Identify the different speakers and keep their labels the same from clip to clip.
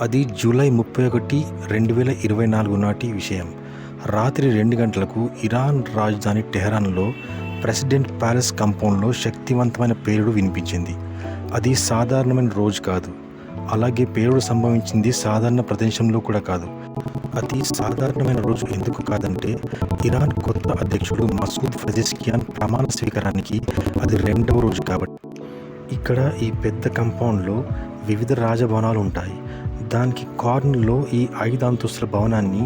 Speaker 1: అది జూలై 31, 2024 నాటి విషయం. రాత్రి 2 గంటలకు ఇరాన్ రాజధాని టెహరాన్లో ప్రెసిడెంట్ ప్యాలెస్ కాంపౌండ్లో శక్తివంతమైన పేలుడు వినిపించింది. అది సాధారణమైన రోజు కాదు. అలాగే పేలుడు సంభవించింది సాధారణ ప్రదేశంలో కూడా కాదు. అతి సాధారణమైన రోజు ఎందుకు కాదంటే, ఇరాన్ కొత్త అధ్యక్షుడు మసూద్ పెజెష్కియాన్ ప్రమాణ స్వీకారానికి అది 2వ రోజు కాబట్టి. ఇక్కడ ఈ పెద్ద కాంపౌండ్లో వివిధ రాజభవనాలు ఉంటాయి. దానికి కార్నర్లో ఈ 5 అంతస్తుల భవనాన్ని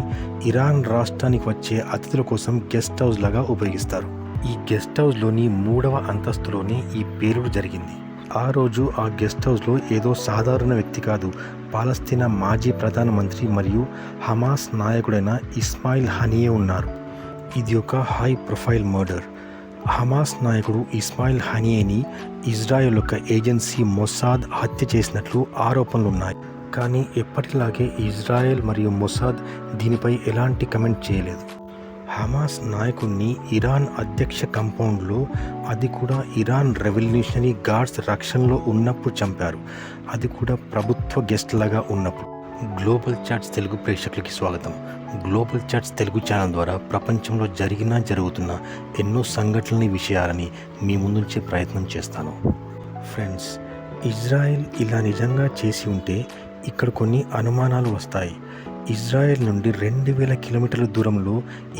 Speaker 1: ఇరాన్ రాష్ట్రానికి వచ్చే అతిథుల కోసం గెస్ట్ హౌస్ లాగా ఉపయోగిస్తారు. ఈ గెస్ట్ హౌస్లోని 3వ అంతస్తులోనే ఈ పేలుడు జరిగింది. ఆ రోజు ఆ గెస్ట్ హౌస్లో ఏదో సాధారణ వ్యక్తి కాదు, పాలస్తీనా మాజీ ప్రధానమంత్రి మరియు హమాస్ నాయకుడైన ఇస్మాయిల్ హనియే ఉన్నారు. ఇది ఒక హై ప్రొఫైల్ మర్డర్. హమాస్ నాయకుడు ఇస్మాయిల్ హనియేని ఇజ్రాయెల్ యొక్క ఏజెన్సీ మొసాద్ హత్య చేసినట్లు ఆరోపణలున్నాయి. కానీ ఎప్పటిలాగే ఇజ్రాయెల్ మరియు మొసాద్ దీనిపై ఎలాంటి కమెంట్ చేయలేదు. హమాస్ నాయకుడిని ఇరాన్ అధ్యక్ష కాంపౌండ్లో, అది కూడా ఇరాన్ రెవల్యూషనరీ గార్డ్స్ రక్షణలో ఉన్నప్పుడు చంపారు. అది కూడా ప్రభుత్వ గెస్ట్ లాగా ఉన్నప్పుడు. గ్లోబల్ చాట్స్ తెలుగు ప్రేక్షకులకి స్వాగతం. గ్లోబల్ చాట్స్ తెలుగు ఛానల్ ద్వారా ప్రపంచంలో జరుగుతున్న ఎన్నో సంఘటనల విషయాలని మీ ముందుంచే ప్రయత్నం చేస్తాను. ఫ్రెండ్స్, ఇజ్రాయెల్ ఇలా నిజంగా చేసి ఉంటే ఇక్కడ కొన్ని అనుమానాలు వస్తాయి. ఇజ్రాయెల్ నుండి 2000 కిలోమీటర్ల దూరంలో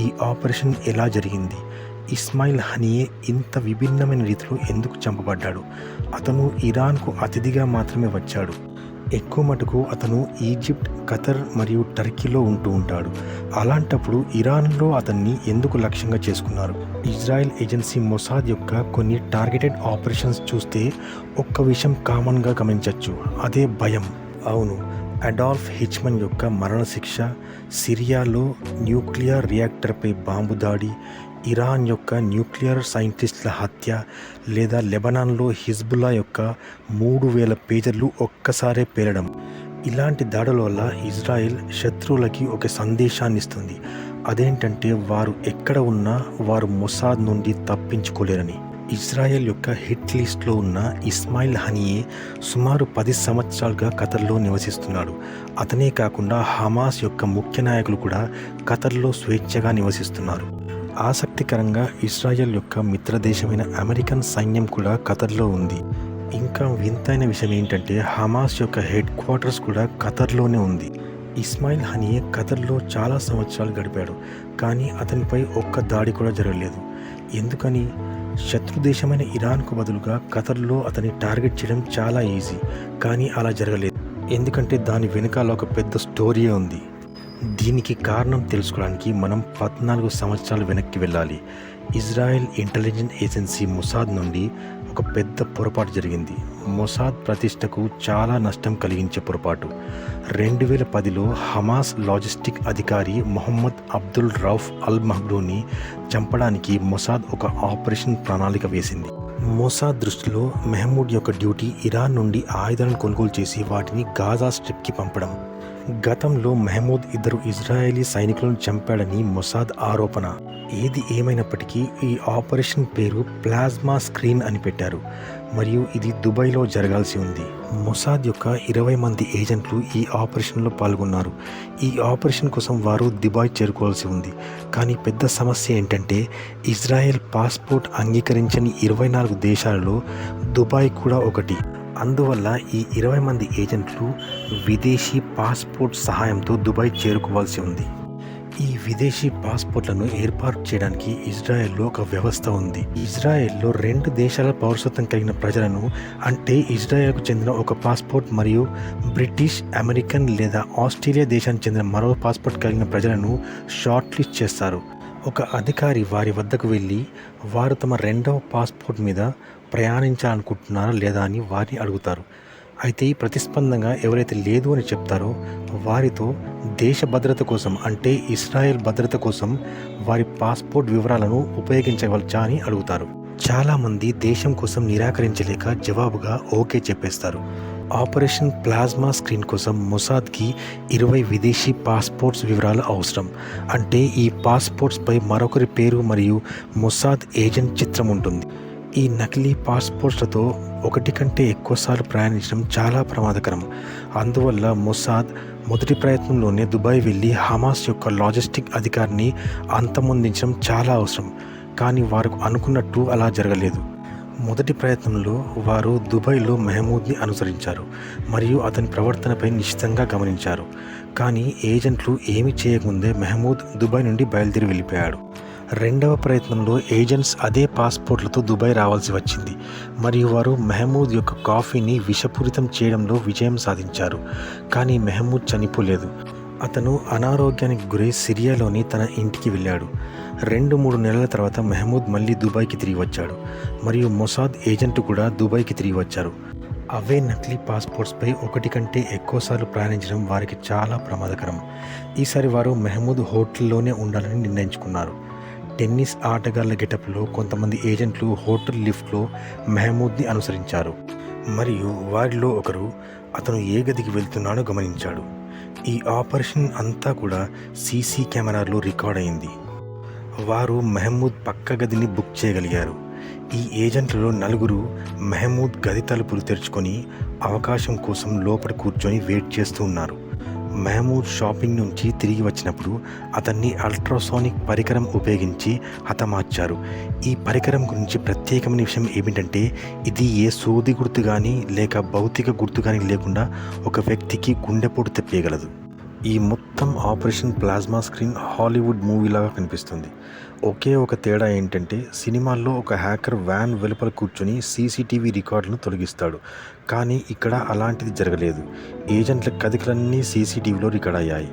Speaker 1: ఈ ఆపరేషన్ ఎలా జరిగింది? ఇస్మాయిల్ హనియే ఇంత విభిన్నమైన రీతిలో ఎందుకు చంపబడ్డాడు? అతను ఇరాన్కు అతిథిగా మాత్రమే వచ్చాడు. ఎక్కువ మటుకు అతను ఈజిప్ట్, ఖతర్ మరియు టర్కీలో ఉంటూ ఉంటాడు. అలాంటప్పుడు ఇరాన్లో అతన్ని ఎందుకు లక్ష్యంగా చేసుకున్నారు? ఇజ్రాయెల్ ఏజెన్సీ మొసాద్ యొక్క కొన్ని టార్గెటెడ్ ఆపరేషన్స్ చూస్తే ఒక్క విషయం కామన్గా గమనించవచ్చు, అదే భయం. అవును, అడాల్ఫ్ హిచ్మన్ యొక్క మరణశిక్ష, సిరియాలో న్యూక్లియర్ రియాక్టర్పై బాంబు దాడి, ఇరాన్ యొక్క న్యూక్లియర్ సైంటిస్టుల హత్య, లేదా లెబనాన్లో హిజ్బుల్లా యొక్క 3000 పేజర్లు ఒక్కసారే పేలడం. ఇలాంటి దాడుల వల్ల ఇజ్రాయెల్ శత్రువులకి ఒక సందేశాన్ని ఇస్తుంది. అదేంటంటే వారు ఎక్కడ ఉన్నా వారు మొసాద్ నుండి తప్పించుకోలేరని. ఇజ్రాయెల్ యొక్క హిట్ లిస్ట్లో ఉన్న ఇస్మాయిల్ హనియే సుమారు 10 సంవత్సరాలుగా ఖతర్లో నివసిస్తున్నాడు. అతనే కాకుండా హమాస్ యొక్క ముఖ్య నాయకులు కూడా ఖతర్లో స్వేచ్ఛగా నివసిస్తున్నారు. ఆసక్తికరంగా ఇజ్రాయెల్ యొక్క మిత్రదేశమైన అమెరికన్ సైన్యం కూడా ఖతర్లో ఉంది. ఇంకా వింతైన విషయం ఏంటంటే హమాస్ యొక్క హెడ్ క్వార్టర్స్ కూడా ఖతర్లోనే ఉంది. ఇస్మాయిల్ హనియే ఖతర్లో చాలా సంవత్సరాలు గడిపాడు, కానీ అతనిపై ఒక్క దాడి కూడా జరగలేదు. ఎందుకని? శత్రు దేశమైన ఇరాన్కు బదులుగా ఖతర్లో అతన్ని టార్గెట్ చేయడం చాలా ఈజీ. కానీ అలా జరగలేదు, ఎందుకంటే దాని వెనుకాల ఒక పెద్ద స్టోరీయే ఉంది. దీనికి కారణం తెలుసుకోవడానికి మనం 14 సంవత్సరాలు వెనక్కి వెళ్ళాలి. ఇజ్రాయెల్ ఇంటెలిజెన్స్ ఏజెన్సీ మొసాద్ నుండి ఒక పెద్ద పొరపాటు జరిగింది. మొసాద్ ప్రతిష్టకు చాలా నష్టం కలిగించే పొరపాటు. 2010లో హమాస్ లాజిస్టిక్ అధికారి మొహమ్మద్ అబ్దుల్ రౌఫ్ అల్ మహ్రూని చంపడానికి మొసాద్ ఒక ఆపరేషన్ ప్రణాళిక వేసింది. మొసాద్ దృష్టిలో మెహమూద్ యొక్క డ్యూటీ ఇరాన్ నుండి ఆయుధాలను కొనుగోలు చేసి వాటిని గాజా స్ట్రిప్కి పంపడం. గతంలో మెహమూద్ 2 ఇజ్రాయేలీ సైనికులను చంపాడని మొసాద్ ఆరోపణ. ఏది ఏమైనప్పటికీ ఈ ఆపరేషన్ పేరు ప్లాజ్మా స్క్రీన్ అని పెట్టారు, మరియు ఇది దుబాయ్లో జరగాల్సి ఉంది. మొసాద్ యొక్క 20 మంది ఏజెంట్లు ఈ ఆపరేషన్లో పాల్గొన్నారు. ఈ ఆపరేషన్ కోసం వారు దుబాయ్ చేరుకోవాల్సి ఉంది. కానీ పెద్ద సమస్య ఏంటంటే ఇజ్రాయెల్ పాస్పోర్ట్ అంగీకరించని 24 దేశాలలో దుబాయ్ కూడా ఒకటి. అందువల్ల ఈ 20 మంది ఏజెంట్లు విదేశీ పాస్పోర్ట్ సహాయంతో దుబాయ్ చేరుకోవాల్సి ఉంది. ఈ విదేశీ పాస్పోర్ట్లను ఏర్పాటు చేయడానికి ఇజ్రాయెల్లో ఒక వ్యవస్థ ఉంది. ఇజ్రాయెల్లో 2 దేశాల పౌరసత్వం కలిగిన ప్రజలను, అంటే ఇజ్రాయెల్కు చెందిన ఒక పాస్పోర్ట్ మరియు బ్రిటిష్, అమెరికన్ లేదా ఆస్ట్రేలియా దేశానికి చెందిన మరో పాస్పోర్ట్ కలిగిన ప్రజలను షార్ట్ లిస్ట్ చేస్తారు. ఒక అధికారి వారి వద్దకు వెళ్ళి వారు తమ 2వ పాస్పోర్ట్ మీద ప్రయాణించాలనుకుంటున్నారా లేదా అని వారిని అడుగుతారు. అయితే ఈ ప్రతిస్పందనగా ఎవరైతే లేదు అని చెప్తారో వారితో దేశ భద్రత కోసం, అంటే ఇజ్రాయెల్ భద్రత కోసం వారి పాస్పోర్ట్ వివరాలను ఉపయోగించవచ్చా అని అడుగుతారు. చాలామంది దేశం కోసం నిరాకరించలేక జవాబుగా ఓకే చెప్పేస్తారు. ఆపరేషన్ ప్లాజ్మా స్క్రీన్ కోసం మొసాద్కి 20 విదేశీ పాస్పోర్ట్స్ వివరాలు అవసరం. అంటే ఈ పాస్పోర్ట్స్పై మరొకరి పేరు మరియు మొసాద్ ఏజెంట్ చిత్రం ఉంటుంది. ఈ నకిలీ పాస్పోర్ట్లతో ఒకటి కంటే ఎక్కువసార్లు ప్రయాణించడం చాలా ప్రమాదకరం. అందువల్ల మొసాద్ మొదటి ప్రయత్నంలోనే దుబాయ్ వెళ్ళి హమాస్ యొక్క లాజిస్టిక్ అధికారిని అంతమొందించడం చాలా అవసరం. కానీ వారు అనుకున్నట్టు అలా జరగలేదు. మొదటి ప్రయత్నంలో వారు దుబాయ్లో మెహమూద్ని అనుసరించారు మరియు అతని ప్రవర్తనపై నిశితంగా గమనించారు. కానీ ఏజెంట్లు ఏమీ చేయకముందే మెహమూద్ దుబాయ్ నుండి బయలుదేరి వెళ్ళిపోయాడు. రెండవ ప్రయత్నంలో ఏజెంట్స్ అదే పాస్పోర్ట్లతో దుబాయ్ రావాల్సి వచ్చింది మరియు వారు మెహమూద్ యొక్క కాఫీని విషపూరితం చేయడంలో విజయం సాధించారు. కానీ మెహమూద్ చనిపోలేదు. అతను అనారోగ్యానికి గురై సిరియాలోని తన ఇంటికి వెళ్ళాడు. 2-3 నెలల తర్వాత మెహమూద్ మళ్ళీ దుబాయ్కి తిరిగి వచ్చాడు మరియు మొసాద్ ఏజెంట్ కూడా దుబాయ్కి తిరిగి వచ్చారు. అవే నకిలీ పాస్పోర్ట్స్పై ఒకటి కంటే ఎక్కువసార్లు ప్రయాణించడం వారికి చాలా ప్రమాదకరం. ఈసారి వారు మెహమూద్ హోటల్లోనే ఉండాలని నిర్ణయించుకున్నారు. టెన్నిస్ ఆటగాళ్ల గెటప్లో కొంతమంది ఏజెంట్లు హోటల్ లిఫ్ట్లో మెహమూద్ని అనుసరించారు మరియు వారిలో ఒకరు అతను ఏ గదికి వెళ్తున్నాడో గమనించాడు. ఈ ఆపరేషన్ అంతా కూడా సీసీ కెమెరాలో రికార్డ్ అయింది. వారు మెహమూద్ పక్క గదిని బుక్ చేయగలిగారు. ఈ ఏజెంట్లలో 4 మెహమూద్ గది తలుపులు తెరుచుకొని అవకాశం కోసం లోపల కూర్చొని వెయిట్ చేస్తూ ఉన్నారు. మెహమూద్ షాపింగ్ నుంచి తిరిగి వచ్చినప్పుడు అతన్ని అల్ట్రాసోనిక్ పరికరం ఉపయోగించి హతమార్చారు. ఈ పరికరం గురించి ప్రత్యేకమైన విషయం ఏమిటంటే ఇది ఏ సోది గుర్తు కానీ లేక భౌతిక గుర్తు కానీ లేకుండా ఒక వ్యక్తికి గుండెపోటు తెప్పేయగలదు. ఈ మొత్తం ఆపరేషన్ ప్లాస్మా స్క్రీన్ హాలీవుడ్ మూవీలాగా కనిపిస్తుంది. ఒకే ఒక తేడా ఏంటంటే సినిమాల్లో ఒక హ్యాకర్ వ్యాన్ వెలుపల కూర్చొని సీసీటీవీ రికార్డులను తొలగిస్తాడు. కానీ ఇక్కడ అలాంటిది జరగలేదు. ఏజెంట్ల కదలికలన్నీ సీసీటీవీలో రికార్డ్ అయ్యాయి.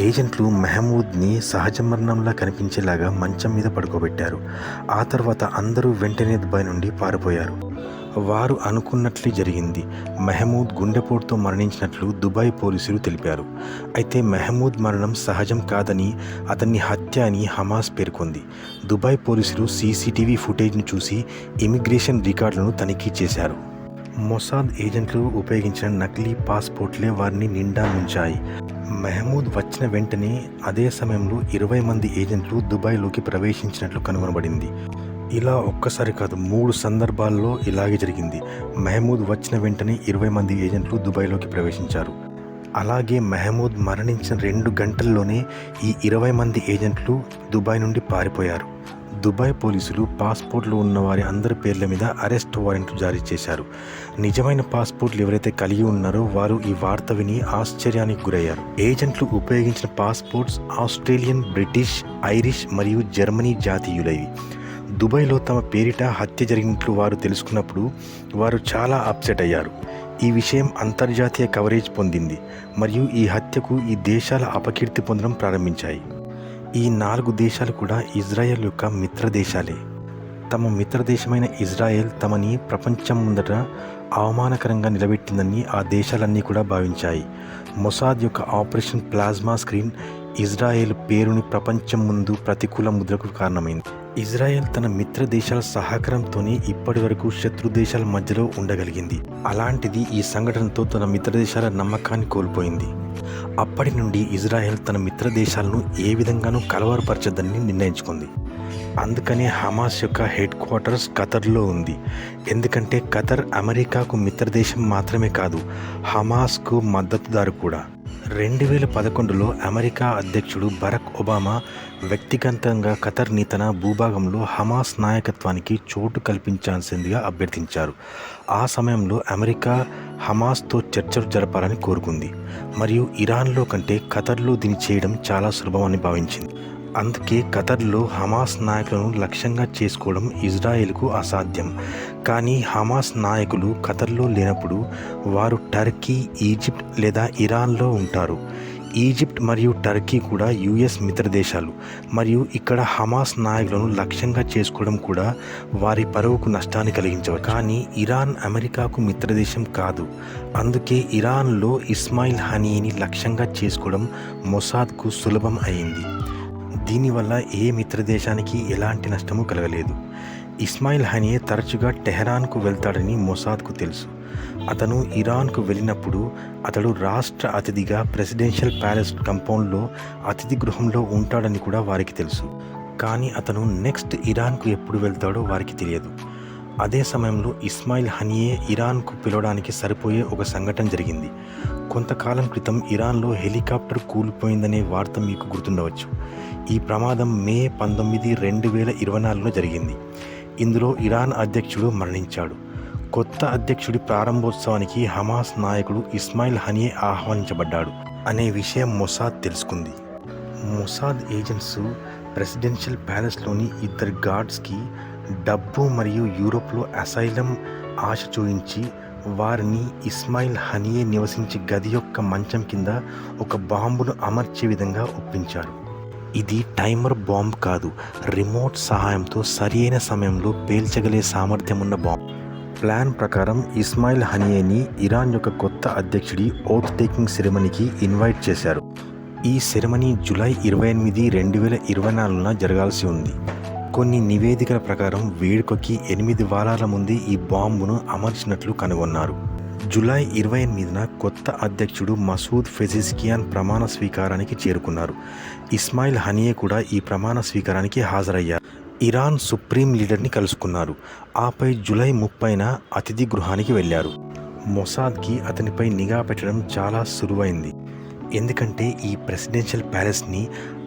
Speaker 1: ఏజెంట్లు మెహమూద్ని సహజ మరణంలా కనిపించేలాగా మంచం మీద పడుకోబెట్టారు. ఆ తర్వాత అందరూ వెంటనే దుబాయ్ నుండి పారిపోయారు. వారు అనుకున్నట్లే జరిగింది. మెహమూద్ గుండెపోటుతో మరణించినట్లు దుబాయ్ పోలీసులు తెలిపారు. అయితే మెహమూద్ మరణం సహజం కాదని అతన్ని హత్య అని హమాస్ పేర్కొంది. దుబాయ్ పోలీసులు సీసీటీవీ ఫుటేజ్ను చూసి ఇమిగ్రేషన్ రికార్డులను తనిఖీ చేశారు. మొసాద్ ఏజెంట్లు ఉపయోగించిన నకిలీ పాస్పోర్ట్లే వారిని నిండా ముంచాయి. మెహమూద్ వచ్చిన వెంటనే అదే సమయంలో 20 మంది ఏజెంట్లు దుబాయ్లోకి ప్రవేశించినట్లు కనుగొనబడింది. ఇలా ఒక్కసారి కాదు 3 సందర్భాల్లో ఇలాగే జరిగింది. మెహమూద్ వచ్చిన వెంటనే 20 మంది ఏజెంట్లు దుబాయ్లోకి ప్రవేశించారు. అలాగే మెహమూద్ మరణించిన 2 గంటల్లోనే ఈ 20 మంది ఏజెంట్లు దుబాయ్ నుండి పారిపోయారు. దుబాయ్ పోలీసులు పాస్పోర్ట్లు ఉన్న వారి అందరి పేర్ల మీద అరెస్ట్ వారెంట్లు జారీ చేశారు. నిజమైన పాస్పోర్ట్లు ఎవరైతే కలిగి ఉన్నారో వారు ఈ వార్త విని ఆశ్చర్యానికి గురయ్యారు. ఏజెంట్లు ఉపయోగించిన పాస్పోర్ట్స్ ఆస్ట్రేలియన్, బ్రిటిష్, ఐరిష్ మరియు జర్మనీ జాతీయులవి. దుబాయ్లో తమ పేరిట హత్య జరిగినట్లు వారు తెలుసుకున్నప్పుడు వారు చాలా అప్సెట్ అయ్యారు. ఈ విషయం అంతర్జాతీయ కవరేజ్ పొందింది మరియు ఈ హత్యకు ఈ దేశాల అపకీర్తి పొందడం ప్రారంభించాయి. ఈ 4 దేశాలు కూడా ఇజ్రాయెల్ యొక్క మిత్ర దేశాలే. తమ మిత్రదేశమైన ఇజ్రాయెల్ తమని ప్రపంచం ముందట అవమానకరంగా నిలబెట్టిందని ఆ దేశాలన్నీ కూడా భావించాయి. మొసాద్ యొక్క ఆపరేషన్ ప్లాస్మా స్క్రీన్ ఇజ్రాయెల్ పేరుని ప్రపంచం ముందు ప్రతికూల ముద్రకు కారణమైంది. ఇజ్రాయెల్ తన మిత్ర దేశాల సహకారంతోనే ఇప్పటి వరకు శత్రు దేశాల మధ్యలో ఉండగలిగింది. అలాంటిది ఈ సంఘటనతో తన మిత్ర దేశాల నమ్మకాన్ని కోల్పోయింది. అప్పటి నుండి ఇజ్రాయెల్ తన మిత్ర దేశాలను ఏ విధంగానూ కలవరపరచదని నిర్ణయించుకుంది. అందుకనే హమాస్ యొక్క హెడ్ క్వార్టర్స్ ఖతర్లో ఉంది. ఎందుకంటే ఖతర్ అమెరికాకు మిత్రదేశం మాత్రమే కాదు, హమాస్కు మద్దతుదారు కూడా. 2011లో అమెరికా అధ్యక్షుడు బరాక్ ఒబామా వ్యక్తిగతంగా ఖతర్ని తన భూభాగంలో హమాస్ నాయకత్వానికి చోటు కల్పించాల్సిందిగా అభ్యర్థించారు. ఆ సమయంలో అమెరికా హమాస్తో చర్చలు జరపాలని కోరుకుంది మరియు ఇరాన్లో కంటే ఖతర్లో దీన్ని చేయడం చాలా సులభమని భావించింది. అందుకే ఖతర్లో హమాస్ నాయకులను లక్ష్యంగా చేసుకోవడం ఇజ్రాయెల్కు అసాధ్యం. కానీ హమాస్ నాయకులు ఖతర్లో లేనప్పుడు వారు టర్కీ, ఈజిప్ట్ లేదా ఇరాన్లో ఉంటారు. ఈజిప్ట్ మరియు టర్కీ కూడా యుఎస్ మిత్రదేశాలు మరియు ఇక్కడ హమాస్ నాయకులను లక్ష్యంగా చేసుకోవడం కూడా వారి పరువుకు నష్టాన్ని కలిగించవచ్చు. కానీ ఇరాన్ అమెరికాకు మిత్రదేశం కాదు. అందుకే ఇరాన్లో ఇస్మాయిల్ హనీని లక్ష్యంగా చేసుకోవడం మొసాద్కు సులభం అయింది. దీనివల్ల ఏ మిత్రదేశానికి ఎలాంటి నష్టము కలగలేదు. ఇస్మాయిల్ హనియే తరచుగా టెహరాన్కు వెళ్తాడని మొసాద్కు తెలుసు. అతను ఇరాన్కు వెళ్ళినప్పుడు అతడు రాష్ట్ర అతిథిగా ప్రెసిడెన్షియల్ ప్యాలెస్ కంపౌండ్లో అతిథి గృహంలో ఉంటాడని కూడా వారికి తెలుసు. కానీ అతను నెక్స్ట్ ఇరాన్కు ఎప్పుడు వెళ్తాడో వారికి తెలియదు. అదే సమయంలో ఇస్మాయిల్ హనియే ఇరాన్కు పిలవడానికి సరిపోయే ఒక సంఘటన జరిగింది. కొంతకాలం క్రితం ఇరాన్లో హెలికాప్టర్ కూలిపోయిందనే వార్త మీకు గుర్తుండవచ్చు. ఈ ప్రమాదం మే 19, 2024లో జరిగింది. ఇందులో ఇరాన్ అధ్యక్షుడు మరణించాడు. కొత్త అధ్యక్షుడి ప్రారంభోత్సవానికి హమాస్ నాయకుడు ఇస్మాయిల్ హనియే ఆహ్వానించబడ్డాడు అనే విషయం మొసాద్ తెలుసుకుంది. మొసాద్ ఏజెంట్స్ ప్రెసిడెన్షియల్ ప్యాలెస్లోని ఇద్దరు గార్డ్స్కి డబ్బు మరియు యూరోప్లో అసైలం ఆశ చూయించి వారిని ఇస్మాయిల్ హనియే నివసించే గది యొక్క మంచం కింద ఒక బాంబును అమర్చే విధంగా ఒప్పించారు. ఇది టైమర్ బాంబ్ కాదు, రిమోట్ సహాయంతో సరియైన సమయంలో పేల్చగలే సామర్థ్యం ఉన్న బాంబ్. ప్లాన్ ప్రకారం ఇస్మాయిల్ హనియేని ఇరాన్ యొక్క కొత్త అధ్యక్షుడి ఓత్ టేకింగ్ సెరమనీకి ఇన్వైట్ చేశారు. ఈ సెరమనీ జూలై 28, 2024న జరగాల్సి ఉంది. కొన్ని నివేదికల ప్రకారం వేడుకకి 8 వారాల ముందే ఈ బాంబును అమర్చినట్లు కనుగొన్నారు. జూలై 28న కొత్త అధ్యక్షుడు మసూద్ పెజెష్కియాన్ ప్రమాణ స్వీకారానికి చేరుకున్నారు. ఇస్మాయిల్ హనియే కూడా ఈ ప్రమాణ స్వీకారానికి హాజరయ్యారు. ఇరాన్ సుప్రీం లీడర్ని కలుసుకున్నారు. ఆపై జూలై 30న అతిథి గృహానికి వెళ్ళారు. మొసాద్కి అతనిపై నిఘా పెట్టడం చాలా సులువైంది. ఎందుకంటే ఈ ప్రెసిడెన్షియల్ ప్యాలెస్ని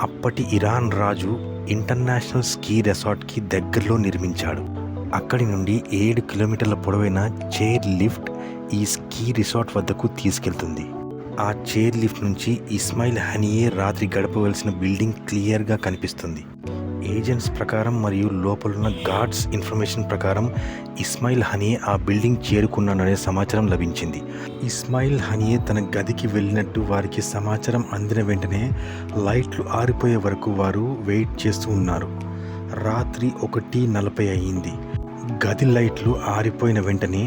Speaker 1: అప్పటి ఇరాన్ రాజు ఇంటర్నేషనల్ స్కీ రిసార్ట్కి దగ్గరలో నిర్మించాడు. అక్కడి నుండి 7 కిలోమీటర్ల పొడవైన చైర్ లిఫ్ట్ ఈ స్కీ రిసార్ట్ వద్దకు తీసుకెళ్తుంది. ఆ చైర్ లిఫ్ట్ నుంచి ఇస్మాయిల్ హనియే రాత్రి గడపవలసిన బిల్డింగ్ క్లియర్గా కనిపిస్తుంది. ఏజెంట్స్ ప్రకారం మరియు లోపలున్న గార్డ్స్ ఇన్ఫర్మేషన్ ప్రకారం ఇస్మాయిల్ హనియే ఆ బిల్డింగ్ చేరుకున్నాడనే సమాచారం లభించింది. ఇస్మాయిల్ హనియే తన గదికి వెళ్ళినట్టు వారికి సమాచారం అందిన వెంటనే లైట్లు ఆరిపోయే వరకు వారు వెయిట్ చేస్తూ ఉన్నారు. రాత్రి 1:40 అయ్యింది. గది లైట్లు ఆరిపోయిన వెంటనే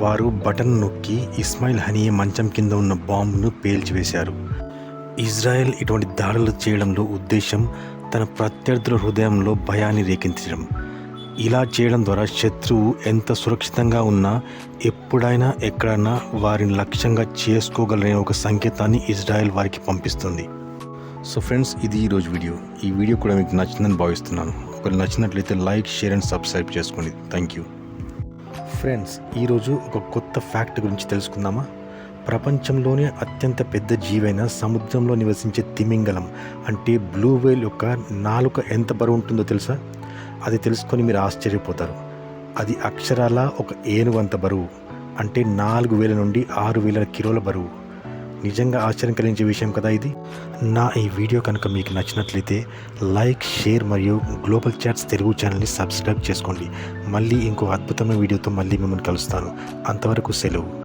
Speaker 1: వారు బటన్ నొక్కి ఇస్మాయిల్ హనియే మంచం కింద ఉన్న బాంబును పేల్చివేశారు. ఇజ్రాయెల్ ఇటువంటి దాడులు చేయడంలో ఉద్దేశం తన ప్రత్యర్థుల హృదయంలో భయాన్ని రేకెత్తించడం. ఇలా చేయడం ద్వారా శత్రువు ఎంత సురక్షితంగా ఉన్నా ఎప్పుడైనా ఎక్కడైనా వారిని లక్ష్యంగా చేసుకోగలనే ఒక సంకేతాన్ని ఇజ్రాయెల్ వారికి పంపిస్తుంది. సో ఫ్రెండ్స్, ఇది ఈరోజు వీడియో. ఈ వీడియో కూడా మీకు నచ్చిందని భావిస్తున్నాను. ఒకవేళ నచ్చినట్లయితే లైక్, షేర్ అండ్ సబ్స్క్రైబ్ చేసుకోండి. Thank you. ఫ్రెండ్స్, ఈరోజు ఒక కొత్త ఫ్యాక్ట్ గురించి తెలుసుకుందామా? ప్రపంచంలోనే అత్యంత పెద్ద జీవైన సముద్రంలో నివసించే తిమింగలం అంటే బ్లూ వేల్ యొక్క నాలుక ఎంత బరువు ఉంటుందో తెలుసా? అది తెలుసుకొని మీరు ఆశ్చర్యపోతారు. అది అక్షరాల ఒక ఏనుగంత బరువు, అంటే 4,000 నుండి 6,000 కిలోల బరువు. నిజంగా ఆశ్చర్యం కలిగించే విషయం కదా ఇది. నా ఈ వీడియో కనుక మీకు నచ్చినట్లయితే లైక్, షేర్ మరియు గ్లోబల్ చాట్స్ తెలుగు ఛానల్ని సబ్స్క్రైబ్ చేసుకోండి. మళ్ళీ ఇంకో అద్భుతమైన వీడియోతో మళ్ళీ మిమ్మల్ని కలుస్తాను. అంతవరకు సెలవు.